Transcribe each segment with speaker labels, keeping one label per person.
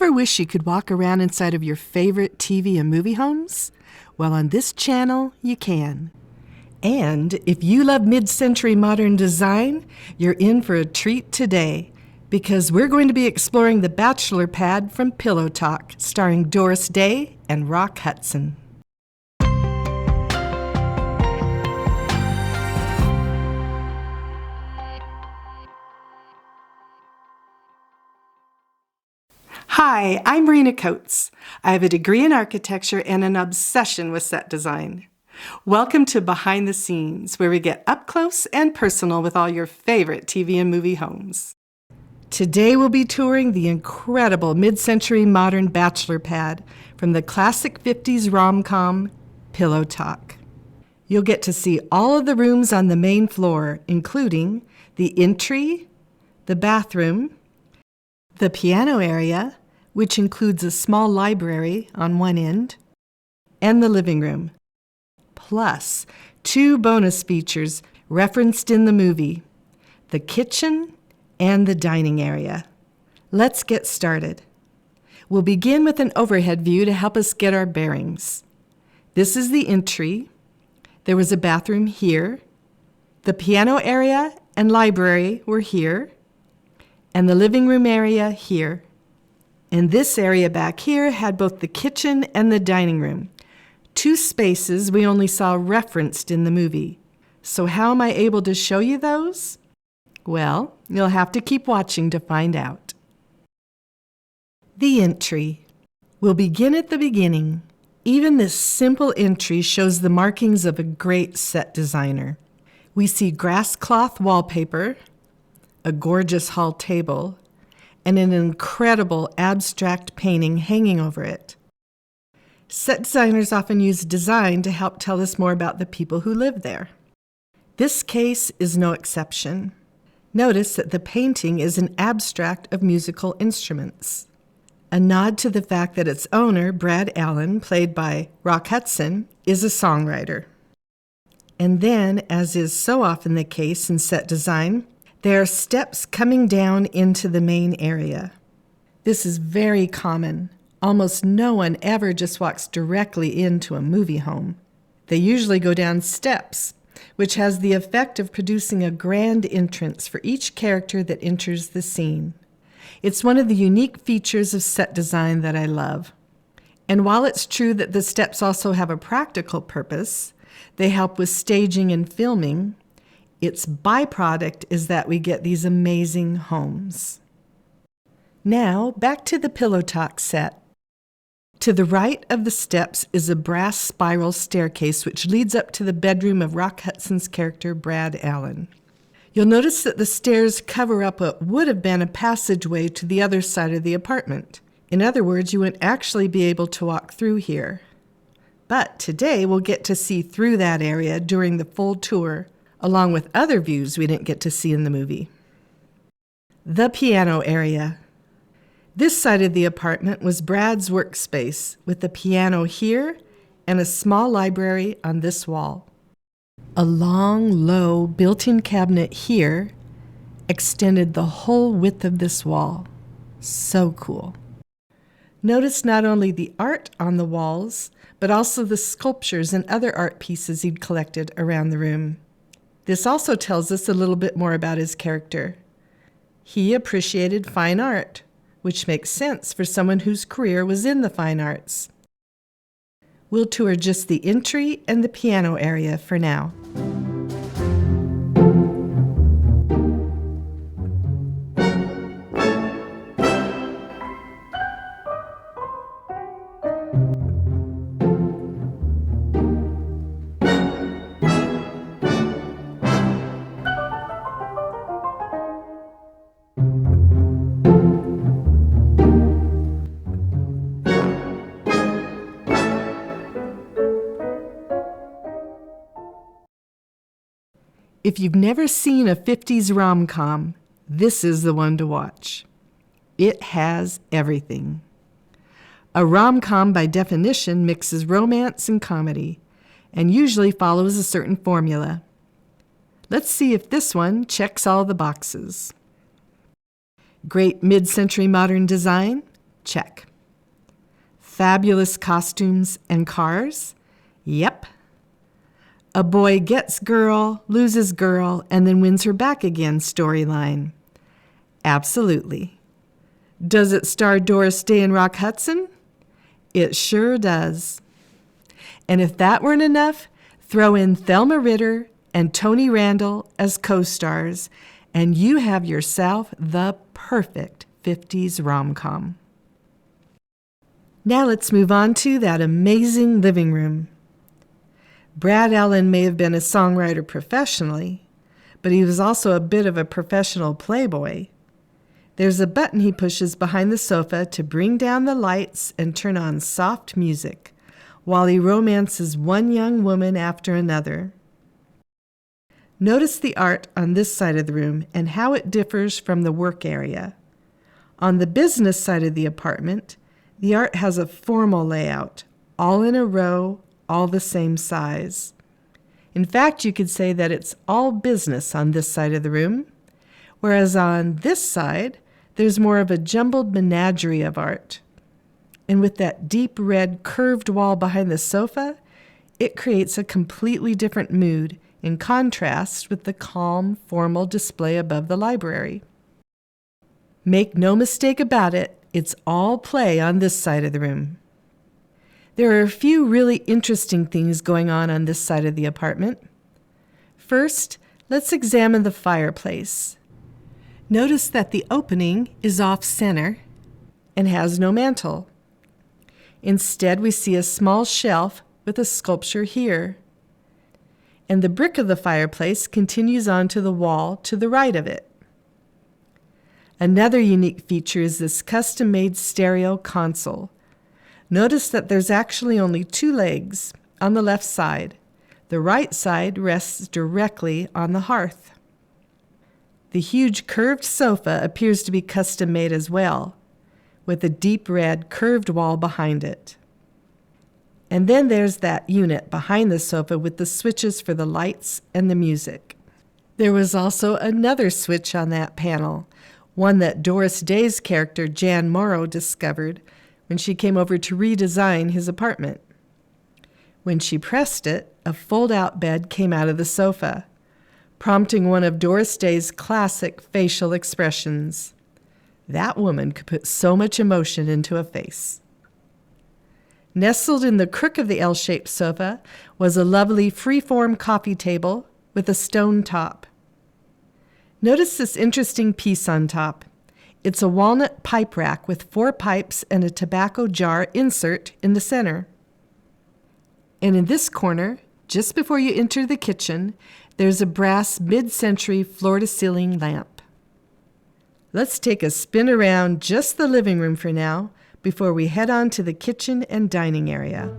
Speaker 1: Ever wish you could walk around inside of your favorite TV and movie homes? Well, on this channel, you can. And if you love mid-century modern design, you're in for a treat today, because we're going to be exploring the Bachelor pad from Pillow Talk, starring Doris Day and Rock Hudson. Hi, I'm Marina Coates. I have a degree in architecture and an obsession with set design. Welcome to Behind the Scenes, where we get up close and personal with all your favorite TV and movie homes. Today we'll be touring the incredible mid-century modern Bachelor pad from the classic 50s rom-com Pillow Talk. You'll get to see all of the rooms on the main floor, including the entry, the bathroom, the piano area, which includes a small library on one end, and the living room, plus 2 bonus features referenced in the movie, the kitchen and the dining area. Let's get started. We'll begin with an overhead view to help us get our bearings. This is the entry. There was a bathroom here. The piano area and library were here, and the living room area here. And this area back here had both the kitchen and the dining room, 2 spaces we only saw referenced in the movie. So how am I able to show you those? Well, you'll have to keep watching to find out. The entry. We'll begin at the beginning. Even this simple entry shows the markings of a great set designer. We see grass cloth wallpaper, a gorgeous hall table, and an incredible abstract painting hanging over it. Set designers often use design to help tell us more about the people who live there. This case is no exception. Notice that the painting is an abstract of musical instruments, a nod to the fact that its owner, Brad Allen, played by Rock Hudson, is a songwriter. And then, as is so often the case in set design, there are steps coming down into the main area. This is very common. Almost no one ever just walks directly into a movie home. They usually go down steps, which has the effect of producing a grand entrance for each character that enters the scene. It's one of the unique features of set design that I love. And while it's true that the steps also have a practical purpose, they help with staging and filming, its byproduct is that we get these amazing homes. Now, back to the Pillow Talk set. To the right of the steps is a brass spiral staircase which leads up to the bedroom of Rock Hudson's character, Brad Allen. You'll notice that the stairs cover up what would have been a passageway to the other side of the apartment. In other words, you wouldn't actually be able to walk through here. But today we'll get to see through that area during the full tour, along with other views we didn't get to see in the movie. The piano area. This side of the apartment was Brad's workspace, with the piano here and a small library on this wall. A long, low, built-in cabinet here extended the whole width of this wall. So cool. Notice not only the art on the walls, but also the sculptures and other art pieces he'd collected around the room. This also tells us a little bit more about his character. He appreciated fine art, which makes sense for someone whose career was in the fine arts. We'll tour just the entry and the piano area for now. If you've never seen a 50s rom-com, this is the one to watch. It has everything. A rom-com, by definition, mixes romance and comedy, and usually follows a certain formula. Let's see if this one checks all the boxes. Great mid-century modern design, Check. Fabulous costumes and cars? Yep. A boy gets girl, loses girl, and then wins her back again storyline? Absolutely. Does it star Doris Day and Rock Hudson? It sure does. And if that weren't enough, throw in Thelma Ritter and Tony Randall as co-stars, and you have yourself the perfect 50s rom-com. Now let's move on to that amazing living room. Brad Allen may have been a songwriter professionally, but he was also a bit of a professional playboy. There's a button he pushes behind the sofa to bring down the lights and turn on soft music, while he romances one young woman after another. Notice the art on this side of the room and how it differs from the work area. On the business side of the apartment, the art has a formal layout, all in a row, all the same size. In fact, you could say that it's all business on this side of the room, whereas on this side, there's more of a jumbled menagerie of art. And with that deep red curved wall behind the sofa, it creates a completely different mood in contrast with the calm, formal display above the library. Make no mistake about it, it's all play on this side of the room. There are a few really interesting things going on this side of the apartment. First, let's examine the fireplace. Notice that the opening is off-center and has no mantel. Instead, we see a small shelf with a sculpture here. And the brick of the fireplace continues onto the wall to the right of it. Another unique feature is this custom-made stereo console. Notice that there's actually only two legs on the left side. The right side rests directly on the hearth. The huge curved sofa appears to be custom-made as well, with a deep red curved wall behind it. And then there's that unit behind the sofa with the switches for the lights and the music. There was also another switch on that panel, one that Doris Day's character Jan Morrow discovered when she came over to redesign his apartment. When she pressed it, a fold-out bed came out of the sofa, prompting one of Doris Day's classic facial expressions. That woman could put so much emotion into a face. Nestled in the crook of the L-shaped sofa was a lovely free-form coffee table with a stone top. Notice this interesting piece on top. It's a walnut pipe rack with 4 pipes and a tobacco jar insert in the center. And in this corner, just before you enter the kitchen, there's a brass mid-century floor-to-ceiling lamp. Let's take a spin around just the living room for now before we head on to the kitchen and dining area.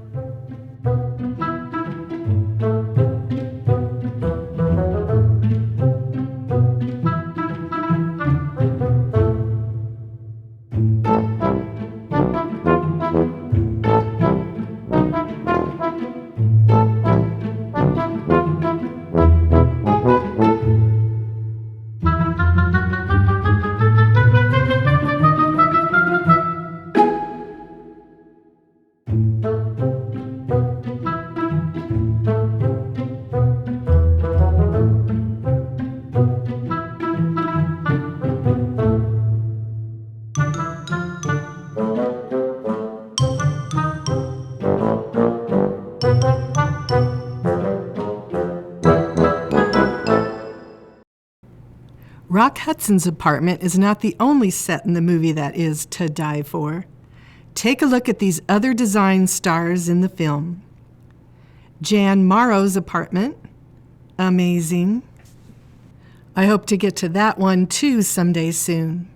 Speaker 1: Rock Hudson's apartment is not the only set in the movie that is to die for. Take a look at these other design stars in the film. Jan Morrow's apartment, amazing. I hope to get to that one too someday soon.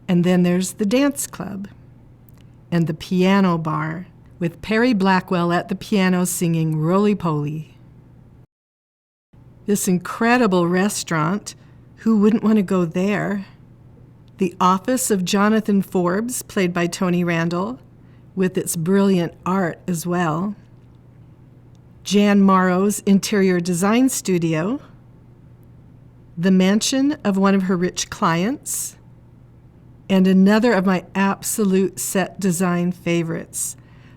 Speaker 1: And then there's the dance club and the piano bar with Perry Blackwell at the piano singing Roly-Poly. This incredible restaurant, who wouldn't want to go there? The office of Jonathan Forbes, played by Tony Randall, with its brilliant art as well. Jan Morrow's interior design studio. The mansion of one of her rich clients. And another of my absolute set design favorites,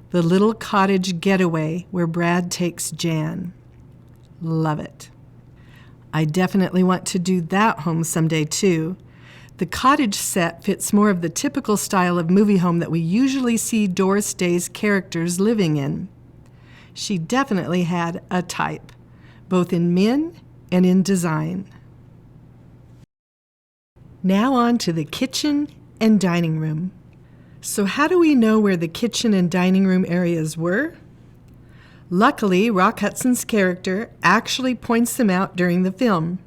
Speaker 1: the little cottage getaway where Brad takes Jan. Love it. I definitely want to do that home someday too. The cottage set fits more of the typical style of movie home that we usually see Doris Day's characters living in. She definitely had a type, both in men and in design. Now on to the kitchen and dining room. So how do we know where the kitchen and dining room areas were? Luckily, Rock Hudson's character actually points them out during the film.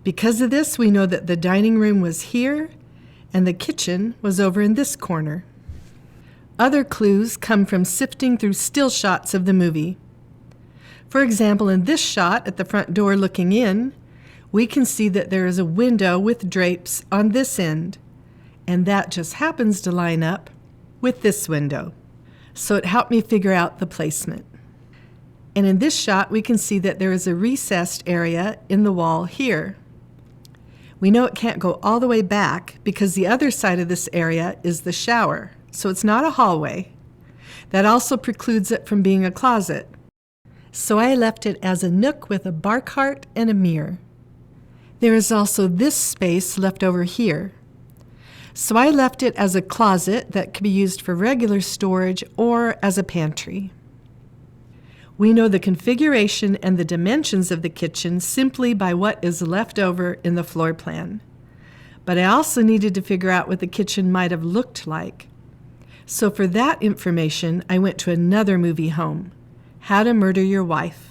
Speaker 1: Because of this, we know that the dining room was here and the kitchen was over in this corner. Other clues come from sifting through still shots of the movie. For example, in this shot at the front door looking in, we can see that there is a window with drapes on this end, and that just happens to line up with this window. So it helped me figure out the placement. And in this shot, we can see that there is a recessed area in the wall here. We know it can't go all the way back because the other side of this area is the shower, so it's not a hallway. That also precludes it from being a closet. So I left it as a nook with a bar cart and a mirror. There is also this space left over here. So I left it as a closet that could be used for regular storage or as a pantry. We know the configuration and the dimensions of the kitchen simply by what is left over in the floor plan. But I also needed to figure out what the kitchen might have looked like. So for that information, I went to another movie home, How to Murder Your Wife.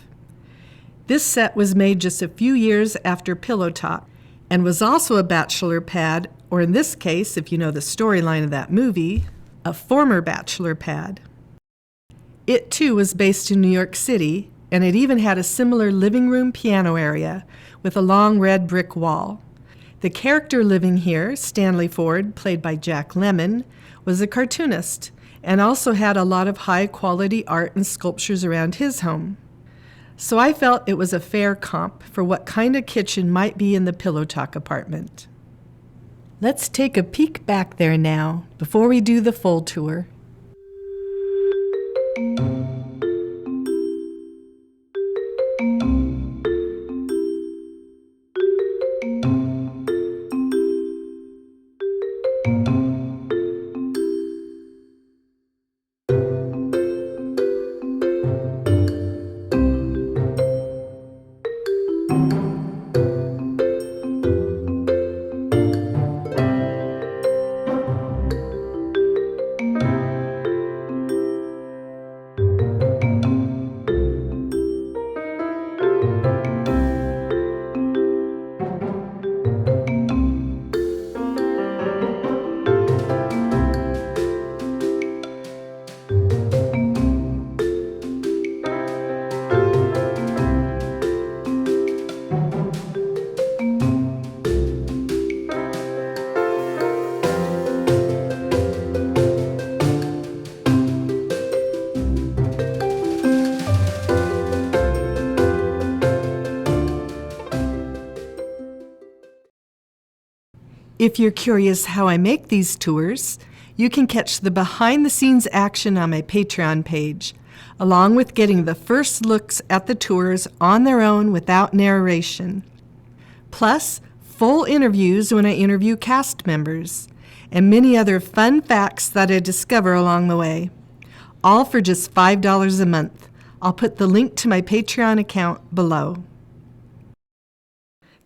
Speaker 1: This set was made just a few years after Pillow Talk and was also a bachelor pad, or in this case, if you know the storyline of that movie, a former bachelor pad. It too was based in New York City, and it even had a similar living room piano area with a long red brick wall. The character living here, Stanley Ford, played by Jack Lemmon, was a cartoonist and also had a lot of high-quality art and sculptures around his home. So I felt it was a fair comp for what kind of kitchen might be in the Pillow Talk apartment. Let's take a peek back there now before we do the full tour. If you're curious how I make these tours, you can catch the behind-the-scenes action on my Patreon page, along with getting the first looks at the tours on their own without narration. Plus, full interviews when I interview cast members, and many other fun facts that I discover along the way. All for just $5 a month. I'll put the link to my Patreon account below.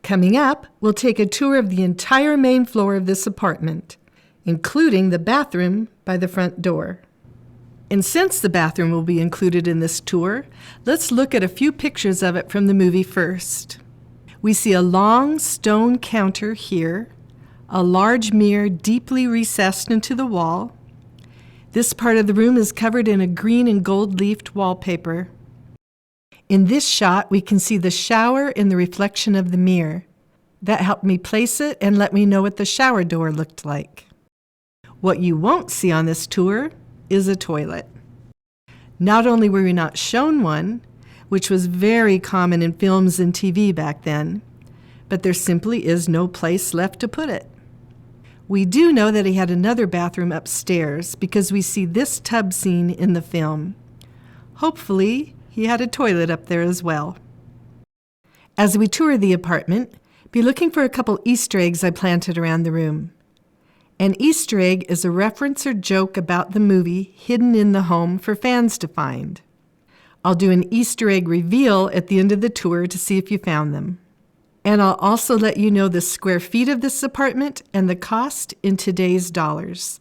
Speaker 1: Coming up, we'll take a tour of the entire main floor of this apartment, including the bathroom by the front door. And since the bathroom will be included in this tour, let's look at a few pictures of it from the movie first. We see a long stone counter here, a large mirror deeply recessed into the wall. This part of the room is covered in a green and gold-leafed wallpaper. In this shot, we can see the shower in the reflection of the mirror. That helped me place it and let me know what the shower door looked like. What you won't see on this tour is a toilet. Not only were we not shown one, which was very common in films and TV back then, but there simply is no place left to put it. We do know that he had another bathroom upstairs because we see this tub scene in the film. Hopefully, he had a toilet up there as well. As we tour the apartment, be looking for a couple Easter eggs I planted around the room. An Easter egg is a reference or joke about the movie hidden in the home for fans to find. I'll do an Easter egg reveal at the end of the tour to see if you found them. And I'll also let you know the square feet of this apartment and the cost in today's dollars.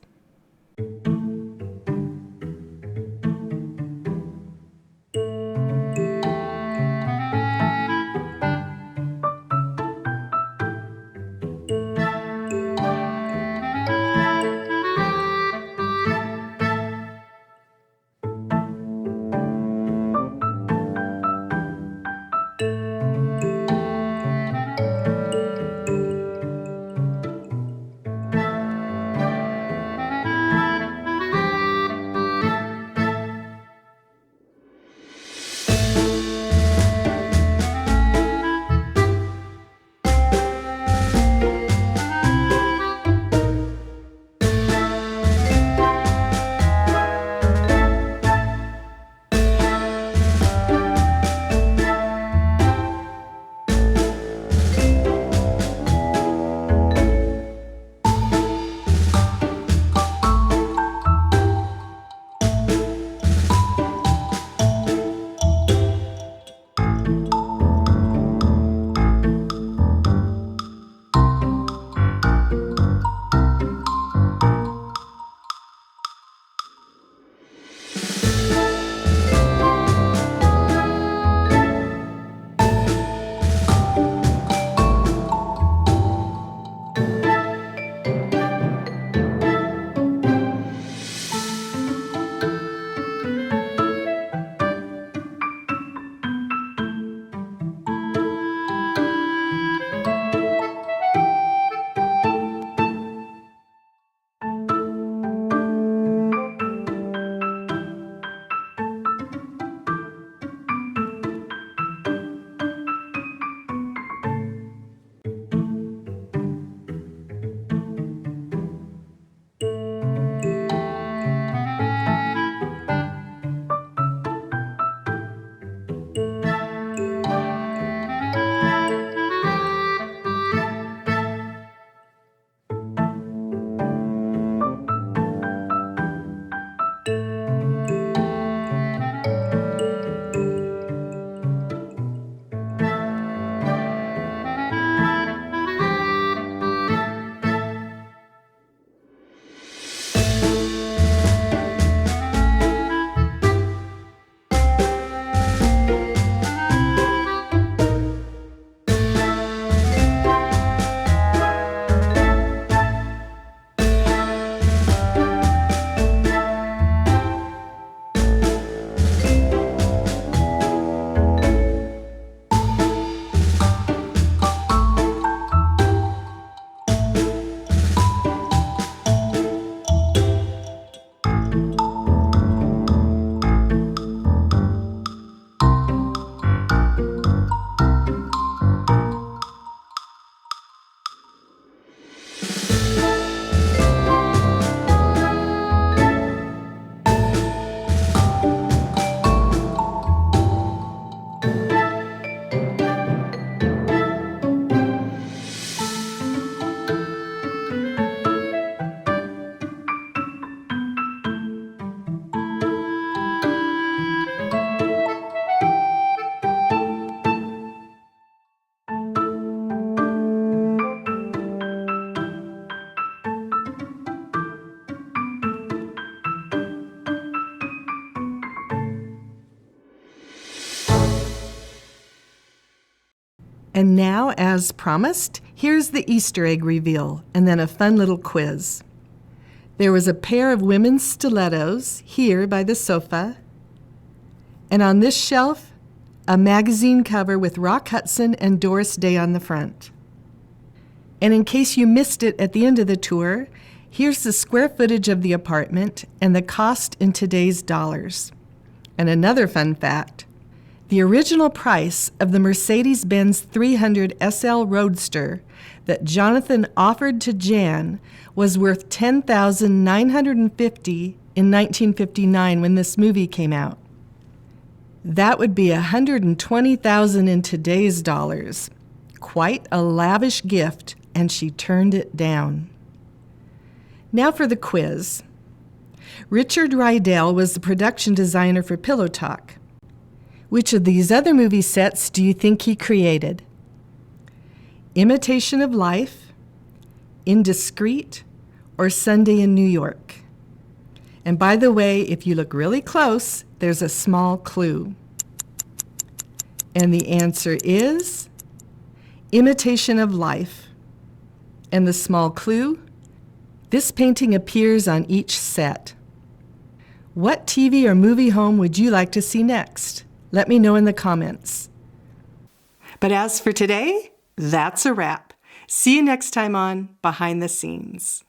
Speaker 1: And now, as promised, here's the Easter egg reveal, and then a fun little quiz. There was a pair of women's stilettos here by the sofa, and on this shelf, a magazine cover with Rock Hudson and Doris Day on the front. And in case you missed it at the end of the tour, here's the square footage of the apartment and the cost in today's dollars. And another fun fact, The original price of the Mercedes-Benz 300 SL Roadster that Jonathan offered to Jan was worth $10,950 in 1959 when this movie came out. That would be $120,000 in today's dollars. Quite a lavish gift, and she turned it down. Now for the quiz. Richard Rydell was the production designer for Pillow Talk. Which of these other movie sets do you think he created? Imitation of Life, Indiscreet, or Sunday in New York? And by the way, if you look really close, there's a small clue. And the answer is Imitation of Life. And the small clue? This painting appears on each set. What TV or movie home would you like to see next? Let me know in the comments. But as for today, that's a wrap. See you next time on Behind the Scenes.